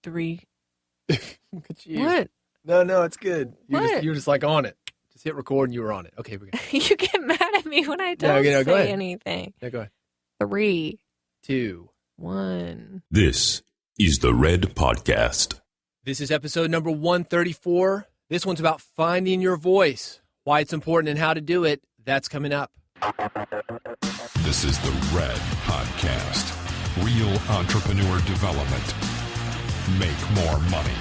3. Look at you. What? No, it's good. What? You're just like on it. Just hit record and you were on it. Okay, we're good. You get mad at me when I don't go say ahead. anything. Yeah, go ahead. 3, 2, 1. This is the Red Podcast. This is episode number 134. This one's about finding your voice, why it's important and how to do it. That's coming up. This is the Red Podcast. Real entrepreneur development. Make more money,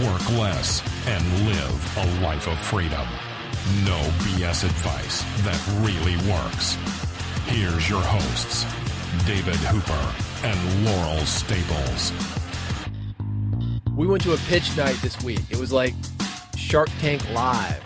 work less, and live a life of freedom. No BS advice that really works. Here's your hosts, David Hooper and Laurel Staples. We went to a pitch night this week. It was like Shark Tank Live.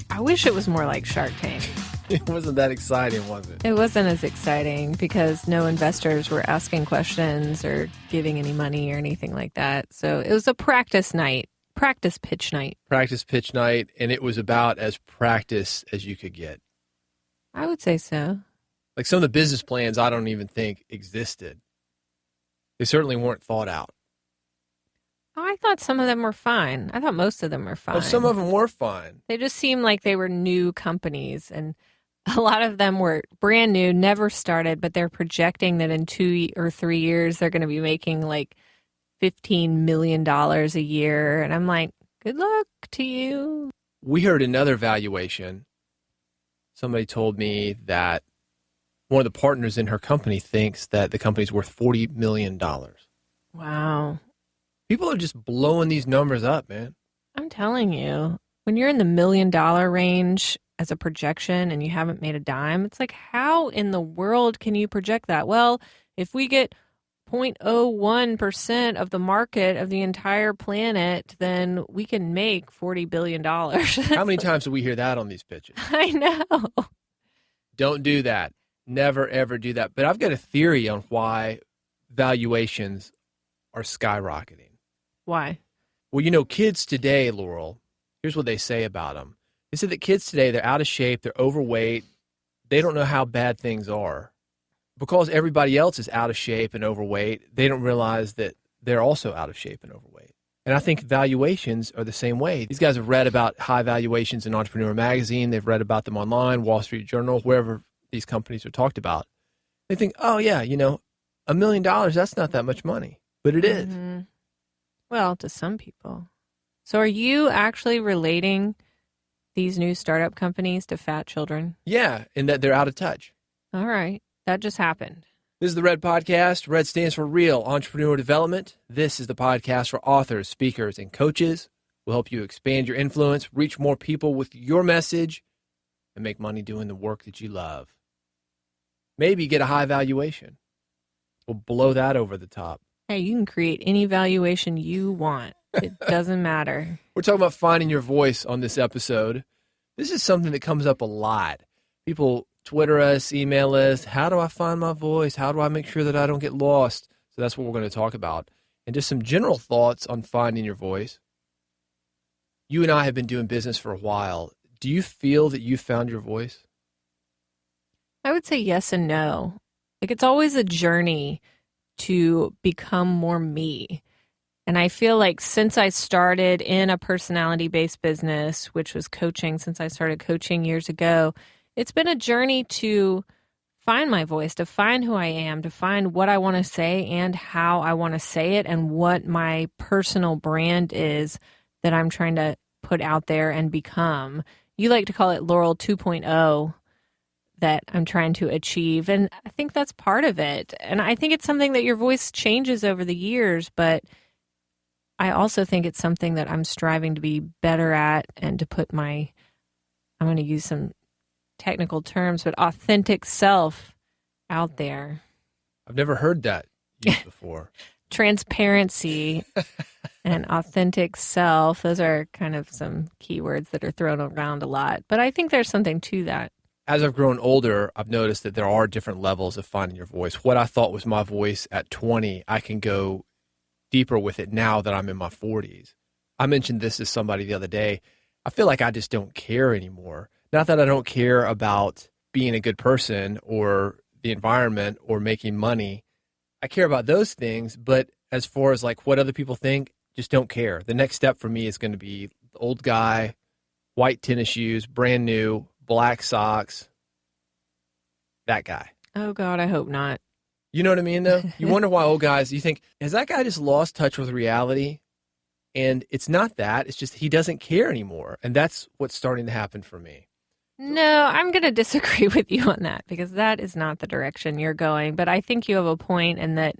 I wish it was more like Shark Tank. It wasn't that exciting, was it? It wasn't as exciting because no investors were asking questions or giving any money or anything like that. So it was a practice night, practice pitch night. Practice pitch night, and it was about as practice as you could get. I would say so. Like some of the business plans I don't even think existed. They certainly weren't thought out. I thought some of them were fine. I thought most of them were fine. Well, some of them were fine. They just seemed like they were new companies, and a lot of them were brand new, never started, but they're projecting that in 2 or 3 years they're going to be making like $15 million a year. And I'm like, good luck to you. We heard another valuation. Somebody told me that one of the partners in her company thinks that the company's worth $40 million. Wow. People are just blowing these numbers up, man. I'm telling you, when you're in the $1 million range as a projection and you haven't made a dime, it's like, how in the world can you project that? Well, if we get 0.01% of the market of the entire planet, then we can make $40 billion. How many times do we hear that on these pitches? I know. Don't do that. Never, ever do that. But I've got a theory on why valuations are skyrocketing. Why? Well, you know, kids today, Laurel, here's what they say about them. They say that kids today, they're out of shape, they're overweight, they don't know how bad things are. Because everybody else is out of shape and overweight, they don't realize that they're also out of shape and overweight. And I think valuations are the same way. These guys have read about high valuations in Entrepreneur Magazine. They've read about them online, Wall Street Journal, wherever these companies are talked about. They think, oh, yeah, you know, $1 million, that's not that much money. But it is. Mm-hmm. Well, to some people. So are you actually relating these new startup companies to fat children? Yeah, and that they're out of touch. All right. That just happened. This is the Red Podcast. Red stands for Real Entrepreneur Development. This is the podcast for authors, speakers, and coaches. We'll help you expand your influence, reach more people with your message, and make money doing the work that you love. Maybe get a high valuation. We'll blow that over the top. Hey, you can create any valuation you want. It doesn't matter. We're talking about finding your voice on this episode. This is something that comes up a lot. People Twitter us, email us. How do I find my voice? How do I make sure that I don't get lost? So that's what we're going to talk about. And just some general thoughts on finding your voice. You and I have been doing business for a while. Do you feel that you found your voice? I would say yes and no. Like, it's always a journey to become more me. And I feel like since I started in a personality-based business, which was coaching, since I started coaching years ago, it's been a journey to find my voice, to find who I am, to find what I want to say and how I want to say it, and what my personal brand is that I'm trying to put out there and become. You like to call it Laurel 2.0 that I'm trying to achieve. And I think that's part of it. And I think it's something that your voice changes over the years, but I also think it's something that I'm striving to be better at and to put my, I'm going to use some technical terms, but authentic self out there. I've never heard that used before. Transparency and authentic self. Those are kind of some keywords that are thrown around a lot, but I think there's something to that. As I've grown older, I've noticed that there are different levels of finding your voice. What I thought was my voice at 20, I can go deeper with it now that I'm in my 40s. I mentioned this to somebody the other day. I feel like I just don't care anymore. Not that I don't care about being a good person or the environment or making money. I care about those things, but as far as like what other people think, just don't care. The next step for me is going to be the old guy, white tennis shoes, brand new, black socks. That guy. Oh, God, I hope not. You know what I mean, though? You wonder why old guys, you think, has that guy just lost touch with reality? And it's not that. It's just he doesn't care anymore. And that's what's starting to happen for me. No, I'm going to disagree with you on that because that is not the direction you're going. But I think you have a point in that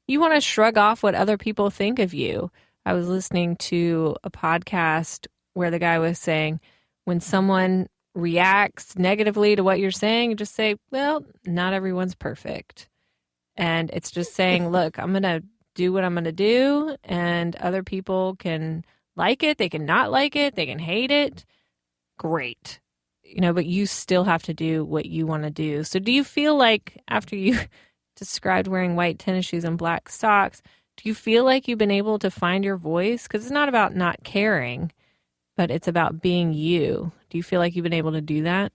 you want to shrug off what other people think of you. I was listening to a podcast where the guy was saying, when someone reacts negatively to what you're saying, you just say, well, not everyone's perfect. And it's just saying, look, I'm going to do what I'm going to do, and other people can like it, they can not like it, they can hate it. Great. But you still have to do what you want to do. So do you feel like after you described wearing white tennis shoes and black socks, do you feel like you've been able to find your voice? Because it's not about not caring, but it's about being you. Do you feel like you've been able to do that?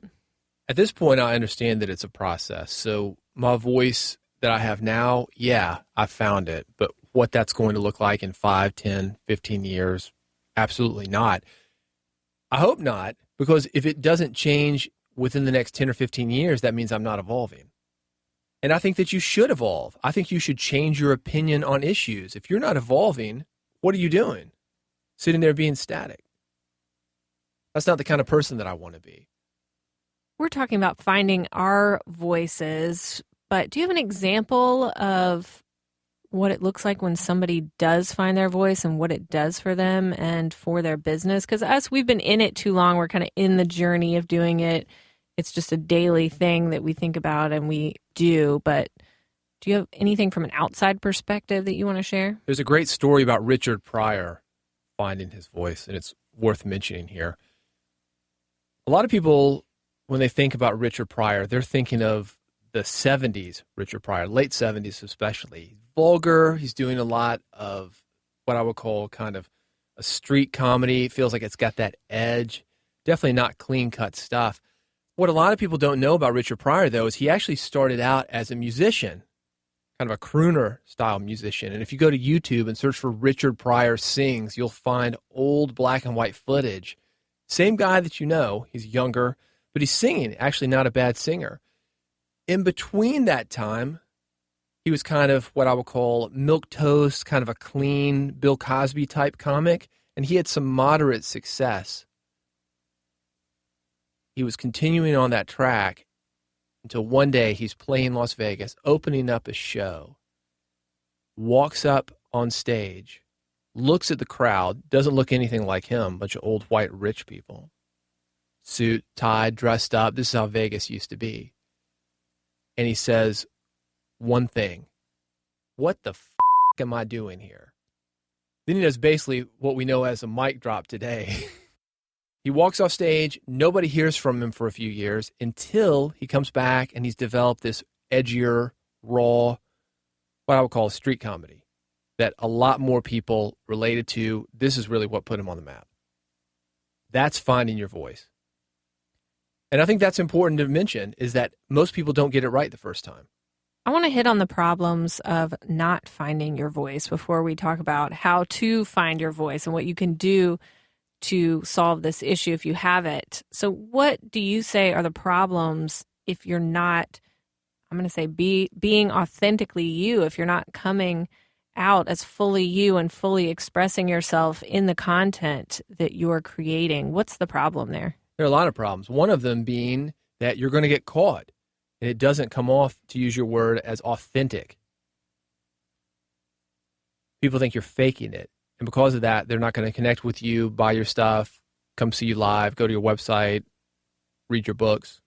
At this point, I understand that it's a process. So my voice that I have now, yeah, I found it. But what that's going to look like in 5, 10, 15 years, absolutely not. I hope not, because if it doesn't change within the next 10 or 15 years, that means I'm not evolving. And I think that you should evolve. I think you should change your opinion on issues. If you're not evolving, what are you doing? Sitting there being static. That's not the kind of person that I want to be. We're talking about finding our voices, but do you have an example of what it looks like when somebody does find their voice and what it does for them and for their business? Because we've been in it too long. We're kind of in the journey of doing it. It's just a daily thing that we think about and we do. But do you have anything from an outside perspective that you want to share? There's a great story about Richard Pryor finding his voice, and it's worth mentioning here. A lot of people, when they think about Richard Pryor, they're thinking of the 70s Richard Pryor, late 70s especially. Vulgar. He's doing a lot of what I would call kind of a street comedy. It feels like it's got that edge. Definitely not clean-cut stuff. What a lot of people don't know about Richard Pryor, though, is he actually started out as a musician, kind of a crooner-style musician. And if you go to YouTube and search for Richard Pryor Sings, you'll find old black and white footage. Same guy that you know. He's younger, but he's singing. Actually not a bad singer. In between that time, he was kind of what I would call milquetoast, kind of a clean Bill Cosby type comic, and he had some moderate success. He was continuing on that track until one day he's playing Las Vegas, opening up a show, walks up on stage, looks at the crowd, doesn't look anything like him, bunch of old white rich people, suit, tie, dressed up. This is how Vegas used to be. And he says one thing: what the am I doing here? Then he does basically what we know as a mic drop today. He walks off stage. Nobody hears from him for a few years until he comes back and he's developed this edgier, raw, what I would call street comedy that a lot more people related to. This is really what put him on the map. That's finding your voice. And I think that's important to mention, is that most people don't get it right the first time. I want to hit on the problems of not finding your voice before we talk about how to find your voice and what you can do to solve this issue if you have it. So what do you say are the problems if you're not, I'm going to say, being authentically you, if you're not coming out as fully you and fully expressing yourself in the content that you're creating? What's the problem there? There are a lot of problems. One of them being that you're going to get caught and it doesn't come off, to use your word, as authentic. People think you're faking it. And because of that, they're not going to connect with you, buy your stuff, come see you live, go to your website, read your books.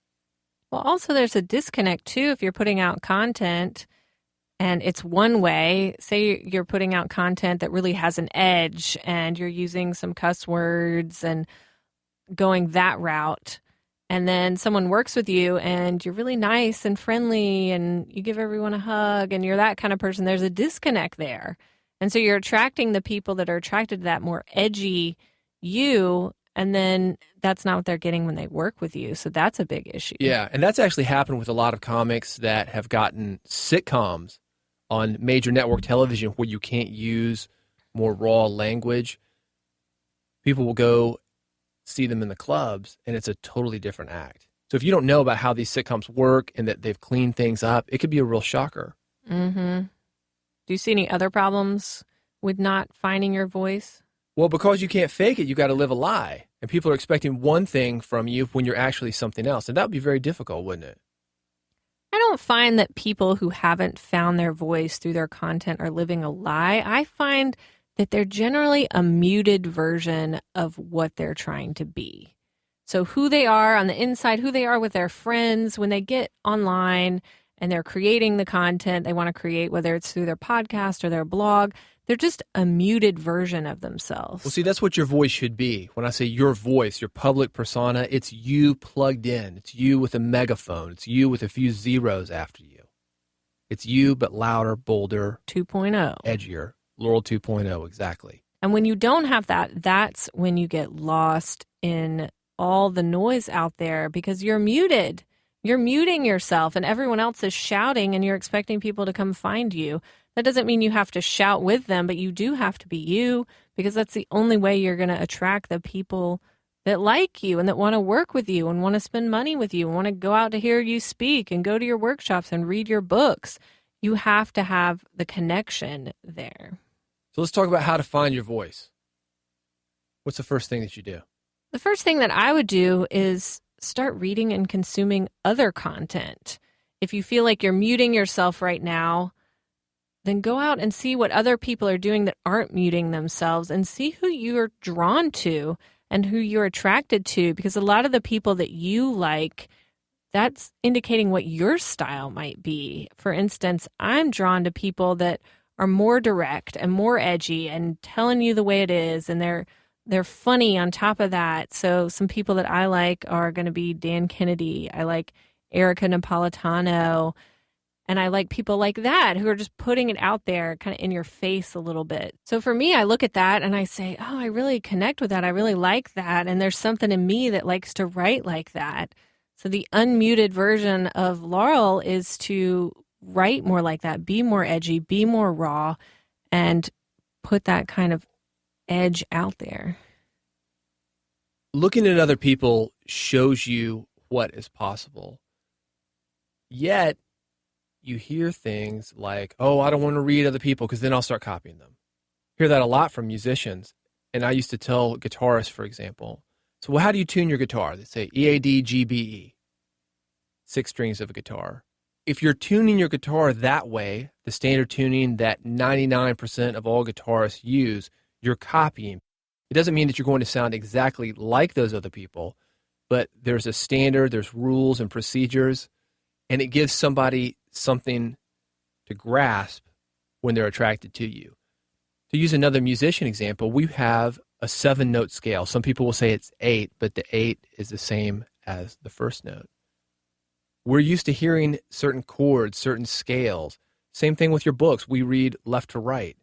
Well, also there's a disconnect too if you're putting out content and it's one way. Say you're putting out content that really has an edge and you're using some cuss words and going that route. And then someone works with you and you're really nice and friendly and you give everyone a hug and you're that kind of person. There's a disconnect there. And so you're attracting the people that are attracted to that more edgy you, and then that's not what they're getting when they work with you. So that's a big issue. Yeah, and that's actually happened with a lot of comics that have gotten sitcoms on major network television where you can't use more raw language, people will go see them in the clubs, and it's a totally different act. So if you don't know about how these sitcoms work and that they've cleaned things up, it could be a real shocker. Mm-hmm. Do you see any other problems with not finding your voice? Well, because you can't fake it, you got to live a lie. And people are expecting one thing from you when you're actually something else. And that would be very difficult, wouldn't it? I don't find that people who haven't found their voice through their content are living a lie. I find that they're generally a muted version of what they're trying to be. So who they are on the inside, who they are with their friends, when they get online and they're creating the content they want to create, whether it's through their podcast or their blog, they're just a muted version of themselves. Well, see, that's what your voice should be. When I say your voice, your public persona, it's you plugged in. It's you with a megaphone. It's you with a few zeros after you. It's you, but louder, bolder, 2.0. edgier. Laurel 2.0, exactly. And when you don't have that, that's when you get lost in all the noise out there because you're muted. You're muting yourself and everyone else is shouting and you're expecting people to come find you. That doesn't mean you have to shout with them, but you do have to be you because that's the only way you're going to attract the people that like you and that want to work with you and want to spend money with you and want to go out to hear you speak and go to your workshops and read your books. You have to have the connection there. So let's talk about how to find your voice. What's the first thing that you do? The first thing that I would do is start reading and consuming other content. If you feel like you're muting yourself right now, then go out and see what other people are doing that aren't muting themselves and see who you're drawn to and who you're attracted to, because a lot of the people that you like, that's indicating what your style might be. For instance, I'm drawn to people that are more direct and more edgy and telling you the way it is, and they're funny on top of that. So some people that I like are going to be Dan Kennedy. I like Erica Napolitano. And I like people like that who are just putting it out there kind of in your face a little bit. So for me, I look at that and I say, oh, I really connect with that. I really like that. And there's something in me that likes to write like that. So the unmuted version of Laurel is to write more like that, be more edgy, be more raw, and put that kind of edge out there. Looking at other people shows you what is possible. Yet, you hear things like, oh, I don't want to read other people because then I'll start copying them. Hear that a lot from musicians. And I used to tell guitarists, for example, so well, how do you tune your guitar? They say E-A-D, G-B-E, 6 strings of a guitar. If you're tuning your guitar that way, the standard tuning that 99% of all guitarists use, you're copying. It doesn't mean that you're going to sound exactly like those other people, but there's a standard, there's rules and procedures, and it gives somebody something to grasp when they're attracted to you. To use another musician example, we have a 7-note scale. Some people will say it's 8, but the 8 is the same as the first note. We're used to hearing certain chords, certain scales. Same thing with your books. We read left to right.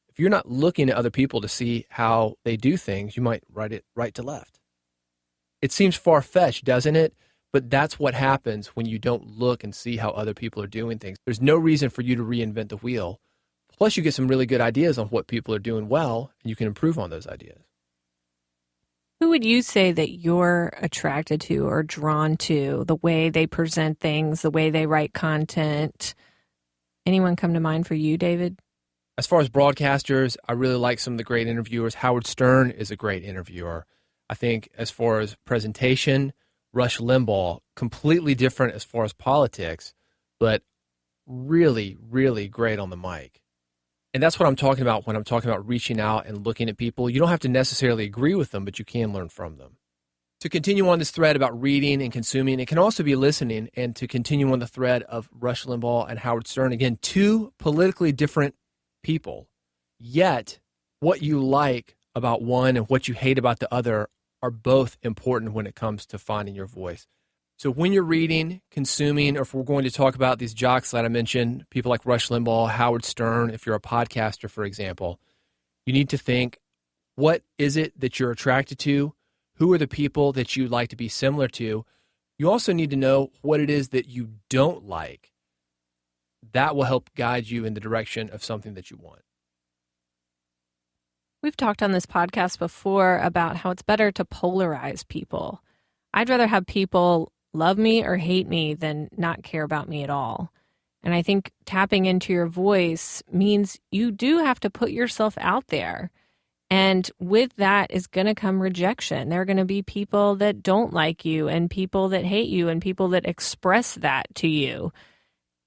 If you're not looking at other people to see how they do things, you might write it right to left. It seems far-fetched, doesn't it? But that's what happens when you don't look and see how other people are doing things. There's no reason for you to reinvent the wheel. Plus, you get some really good ideas on what people are doing well, and you can improve on those ideas. Who would you say that you're attracted to or drawn to, the way they present things, the way they write content? Anyone come to mind for you, David? As far as broadcasters, I really like some of the great interviewers. Howard Stern is a great interviewer. I think as far as presentation, Rush Limbaugh, completely different as far as politics, but really, really great on the mic. And that's what I'm talking about when I'm talking about reaching out and looking at people. You don't have to necessarily agree with them, but you can learn from them. To continue on this thread about reading and consuming, it can also be listening, and to continue on the thread of Rush Limbaugh and Howard Stern, again, 2 politically different people, yet what you like about one and what you hate about the other are both important when it comes to finding your voice. So when you're reading, consuming, or if we're going to talk about these jocks that I mentioned, people like Rush Limbaugh, Howard Stern, if you're a podcaster, for example, you need to think, what is it that you're attracted to? Who are the people that you'd like to be similar to? You also need to know what it is that you don't like. That will help guide you in the direction of something that you want. We've talked on this podcast before about how it's better to polarize people. I'd rather have people love me or hate me than not care about me at all. And I think tapping into your voice means you do have to put yourself out there. And with that is going to come rejection. There are going to be people that don't like you and people that hate you and people that express that to you.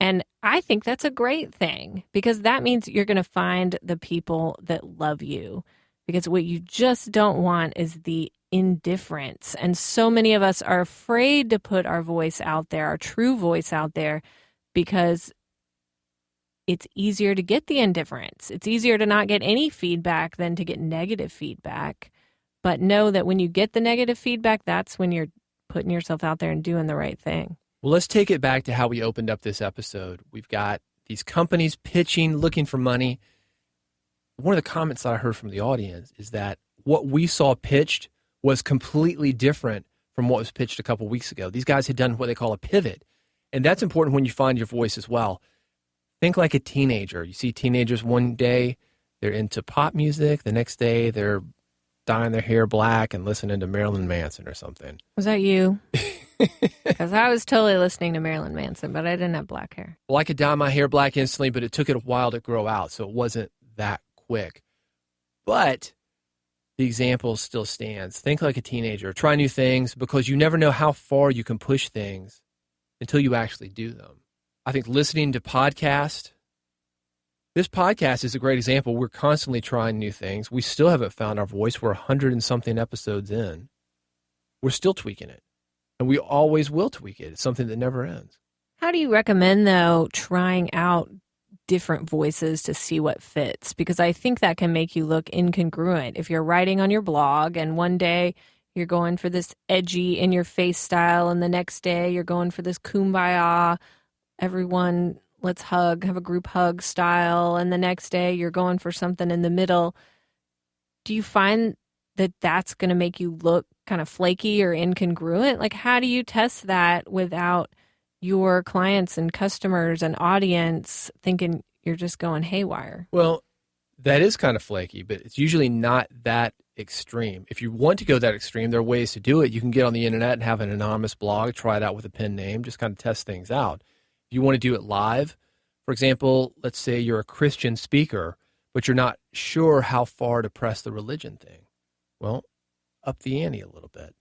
And I think that's a great thing because that means you're going to find the people that love you. Because what you just don't want is the indifference. And so many of us are afraid to put our voice out there, our true voice out there, because it's easier to get the indifference. It's easier to not get any feedback than to get negative feedback. But know that when you get the negative feedback, that's when you're putting yourself out there and doing the right thing. Well, let's take it back to how we opened up this episode. We've got these companies pitching, looking for money. One of the comments that I heard from the audience is that what we saw pitched was completely different from what was pitched a couple weeks ago. These guys had done what they call a pivot. And that's important when you find your voice as well. Think like a teenager. You see teenagers one day, they're into pop music. The next day, they're dyeing their hair black and listening to Marilyn Manson or something. Was that you? Because I was totally listening to Marilyn Manson, but I didn't have black hair. Well, I could dye my hair black instantly, but it took it a while to grow out, so it wasn't that quick. But the example still stands. Think like a teenager. Try new things because you never know how far you can push things until you actually do them. I think listening to podcasts, this podcast is a great example. We're constantly trying new things. We still haven't found our voice. We're 100 and something episodes in. We're still tweaking it. And we always will tweak it. It's something that never ends. How do you recommend, though, trying out different voices to see what fits? Because I think that can make you look incongruent. If you're writing on your blog and one day you're going for this edgy in-your-face style and the next day you're going for this kumbaya, everyone, let's hug, have a group hug style, and the next day you're going for something in the middle, do you find that that's going to make you look kind of flaky or incongruent? Like, how do you test that without your clients and customers and audience thinking you're just going haywire? Well, that is kind of flaky, but it's usually not that extreme. If you want to go that extreme, there are ways to do it. You can get on the internet and have an anonymous blog, try it out with a pen name, just kind of test things out. If you want to do it live, for example, let's say you're a Christian speaker, but you're not sure how far to press the religion thing. Well, up the ante a little bit.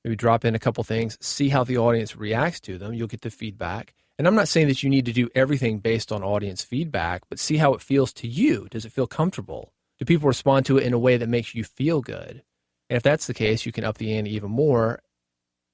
Maybe drop in a couple things, see how the audience reacts to them. You'll get the feedback. And I'm not saying that you need to do everything based on audience feedback, but see how it feels to you. Does it feel comfortable? Do people respond to it in a way that makes you feel good? And if that's the case, you can up the ante even more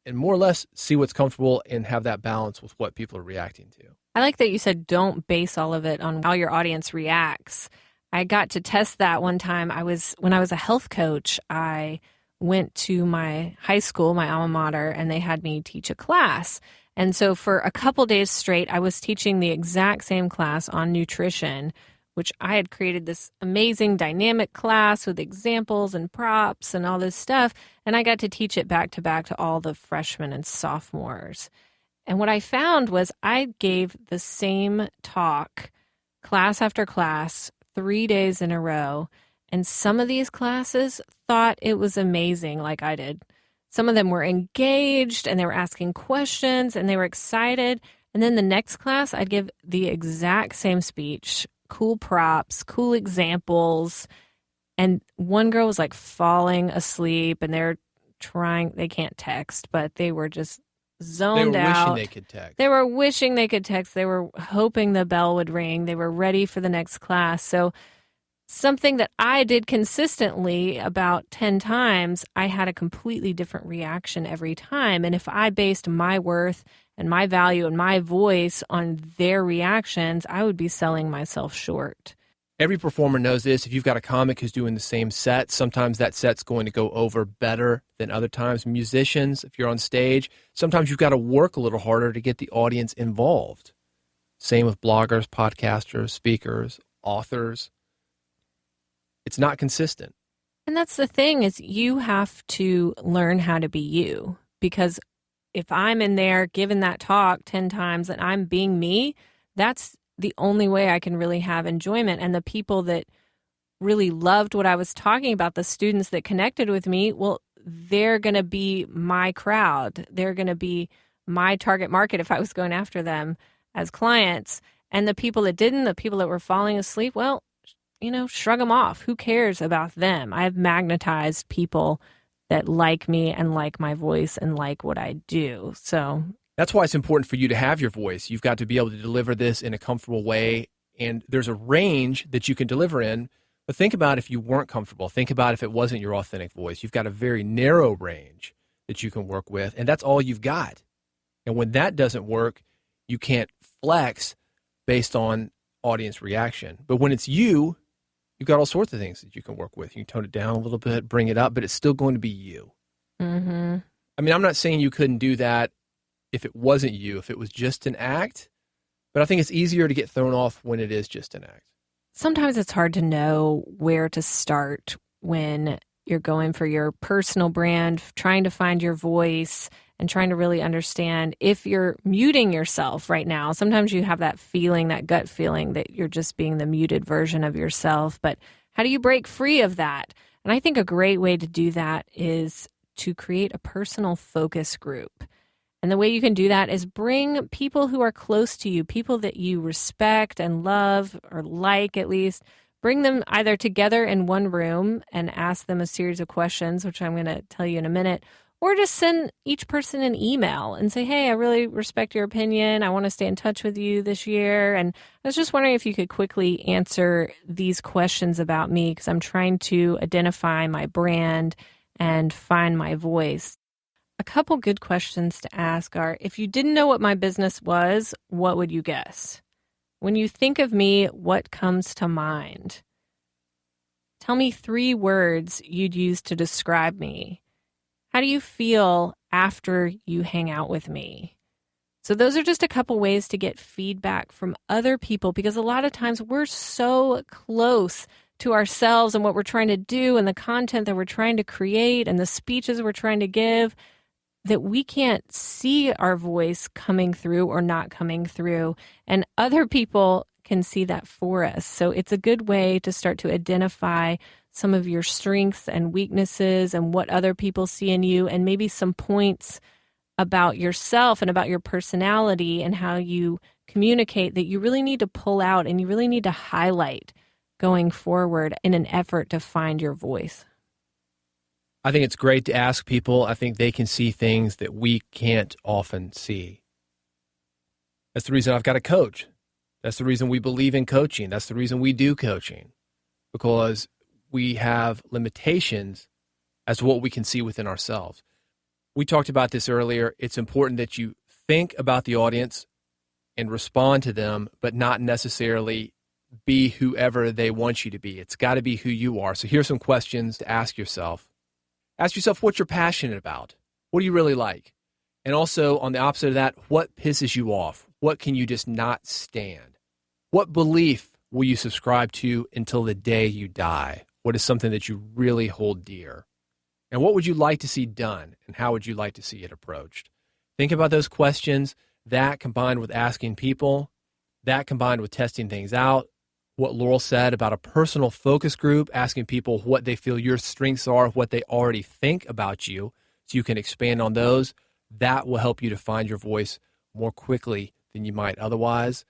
and more or less see what's comfortable and have that balance with what people are reacting to. I like that you said don't base all of it on how your audience reacts. I got to test that one time. When I was a health coach, I went to my high school, my alma mater, and they had me teach a class. And so for a couple days straight, I was teaching the exact same class on nutrition, which I had created this amazing dynamic class with examples and props and all this stuff. And I got to teach it back to all the freshmen and sophomores. And what I found was I gave the same talk, class after class, 3 days in a row. And some of these classes thought it was amazing, like I did. Some of them were engaged and they were asking questions and they were excited. And then the next class, I'd give the exact same speech, cool props, cool examples. And one girl was like falling asleep and they can't text, but they were just zoned out. They were wishing they could text. They were wishing they could text. They were hoping the bell would ring. They were ready for the next class. So something that I did consistently about 10 times, I had a completely different reaction every time. And if I based my worth and my value and my voice on their reactions, I would be selling myself short. Every performer knows this. If you've got a comic who's doing the same set, sometimes that set's going to go over better than other times. Musicians, if you're on stage, sometimes you've got to work a little harder to get the audience involved. Same with bloggers, podcasters, speakers, authors. It's not consistent. And that's the thing is you have to learn how to be you. Because if I'm in there giving that talk 10 times and I'm being me, that's the only way I can really have enjoyment. And the people that really loved what I was talking about, the students that connected with me, well, they're going to be my crowd. They're going to be my target market if I was going after them as clients. And the people that didn't, the people that were falling asleep, well, shrug them off. Who cares about them? I've magnetized people that like me and like my voice and like what I do. So that's why it's important for you to have your voice. You've got to be able to deliver this in a comfortable way. And there's a range that you can deliver in. But think about if you weren't comfortable. Think about if it wasn't your authentic voice. You've got a very narrow range that you can work with, and that's all you've got. And when that doesn't work, you can't flex based on audience reaction. But when it's you've got all sorts of things that you can work with. You can tone it down a little bit, bring it up, but it's still going to be you. Mm-hmm. I mean, I'm not saying you couldn't do that if it wasn't you, if it was just an act, but I think it's easier to get thrown off when it is just an act. Sometimes it's hard to know where to start when you're going for your personal brand, trying to find your voice and trying to really understand if you're muting yourself right now. Sometimes you have that feeling, that gut feeling that you're just being the muted version of yourself. But how do you break free of that? And I think a great way to do that is to create a personal focus group. And the way you can do that is bring people who are close to you, people that you respect and love or like at least. Bring them either together in one room and ask them a series of questions, which I'm going to tell you in a minute, or just send each person an email and say, hey, I really respect your opinion. I want to stay in touch with you this year. And I was just wondering if you could quickly answer these questions about me because I'm trying to identify my brand and find my voice. A couple good questions to ask are, if you didn't know what my business was, what would you guess? When you think of me, what comes to mind? Tell me 3 words you'd use to describe me. How do you feel after you hang out with me? So those are just a couple ways to get feedback from other people because a lot of times we're so close to ourselves and what we're trying to do and the content that we're trying to create and the speeches we're trying to give that we can't see our voice coming through or not coming through. And other people can see that for us. So it's a good way to start to identify some of your strengths and weaknesses and what other people see in you and maybe some points about yourself and about your personality and how you communicate that you really need to pull out and you really need to highlight going forward in an effort to find your voice. I think it's great to ask people. I think they can see things that we can't often see. That's the reason I've got a coach. That's the reason we believe in coaching. That's the reason we do coaching, because we have limitations as to what we can see within ourselves. We talked about this earlier. It's important that you think about the audience and respond to them, but not necessarily be whoever they want you to be. It's got to be who you are. So here's some questions to ask yourself. Ask yourself what you're passionate about. What do you really like? And also, on the opposite of that, what pisses you off? What can you just not stand? What belief will you subscribe to until the day you die? What is something that you really hold dear? And what would you like to see done? And how would you like to see it approached? Think about those questions. That combined with asking people, that combined with testing things out, what Laurel said about a personal focus group, asking people what they feel your strengths are, what they already think about you, so you can expand on those. That will help you to find your voice more quickly than you might otherwise.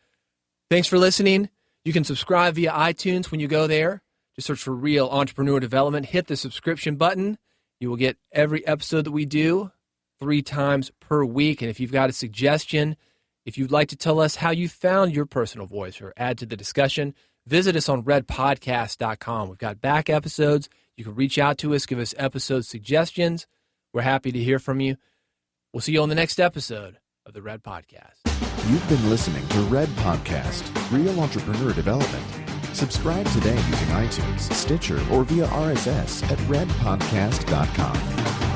Thanks for listening. You can subscribe via iTunes when you go there. Just search for Real Entrepreneur Development. Hit the subscription button. You will get every episode that we do 3 times per week. And if you've got a suggestion, if you'd like to tell us how you found your personal voice or add to the discussion, visit us on redpodcast.com. We've got back episodes. You can reach out to us, give us episode suggestions. We're happy to hear from you. We'll see you on the next episode of the Red Podcast. You've been listening to Red Podcast, Real Entrepreneur Development. Subscribe today using iTunes, Stitcher, or via RSS at redpodcast.com.